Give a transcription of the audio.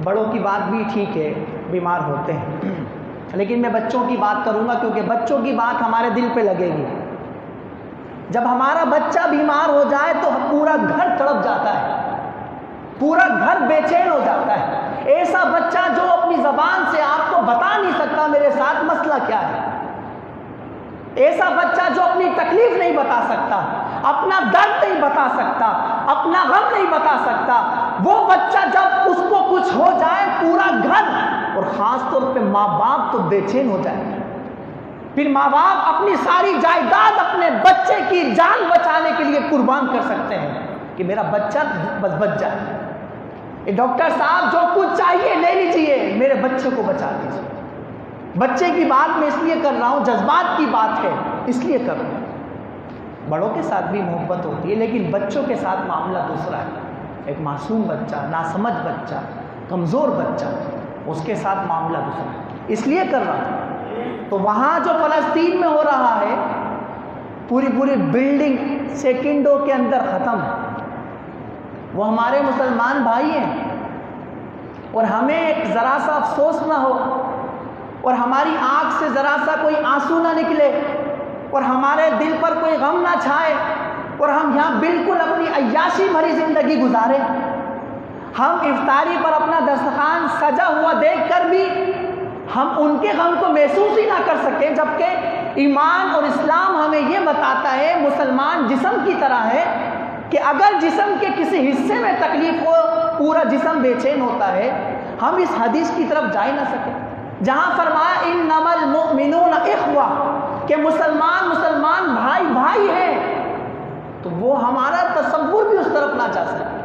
بڑوں کی بات بھی ٹھیک ہے، بیمار ہوتے ہیں، لیکن میں بچوں کی بات کروں گا کیونکہ بچوں کی بات ہمارے دل پہ لگے گی۔ جب ہمارا بچہ بیمار ہو جائے تو پورا گھر تڑپ جاتا ہے، پورا گھر بے چین ہو جاتا ہے۔ ایسا بچہ جو اپنی زبان سے آپ کو بتا نہیں سکتا میرے ساتھ مسئلہ کیا ہے، ایسا بچہ جو اپنی تکلیف نہیں بتا سکتا، اپنا درد نہیں بتا سکتا، اپنا غم نہیں بتا سکتا، وہ بچہ جب اس کو کچھ ہو جائے پورا گھر اور خاص طور پہ ماں باپ تو بے چین ہو جائے۔ پھر ماں باپ اپنی ساری جائیداد اپنے بچے کی جان بچانے کے لیے قربان کر سکتے ہیں کہ میرا بچہ بس بچ جائے۔ ڈاکٹر صاحب جو کچھ چاہیے لے لیجئے، میرے بچے کو بچا دیجیے۔ بچے کی بات میں اس لیے کر رہا ہوں، جذبات کی بات ہے اس لیے کر رہا ہوں۔ بڑوں کے ساتھ بھی محبت ہوتی ہے لیکن بچوں کے ساتھ معاملہ دوسرا ہے۔ ایک معصوم بچہ، ناسمجھ بچہ، کمزور بچہ، اس کے ساتھ معاملہ دوسرا ہے، اس لیے کر رہا ہوں۔ تو وہاں جو فلسطین میں ہو رہا ہے، پوری بلڈنگ سیکنڈوں کے اندر ختم، وہ ہمارے مسلمان بھائی ہیں، اور ہمیں ایک ذرا سا افسوس نہ ہو اور ہماری آنکھ سے ذرا سا کوئی آنسو نہ نکلے اور ہمارے دل پر کوئی غم نہ چھائے اور ہم یہاں بالکل اپنی عیاشی بھری زندگی گزاریں۔ ہم افطاری پر اپنا دسترخوان سجا ہوا دیکھ کر بھی ہم ان کے غم کو محسوس ہی نہ کر سکیں، جبکہ ایمان اور اسلام ہمیں یہ بتاتا ہے مسلمان جسم کی طرح ہے کہ اگر جسم کے کسی حصے میں تکلیف ہو پورا جسم بے چین ہوتا ہے۔ ہم اس حدیث کی طرف جا ہی نہ سکیں جہاں فرمایا انما المؤمنون اخوہ، کہ مسلمان بھائی ہیں، تو وہ ہمارا تصور بھی اس طرف نہ جا سکے۔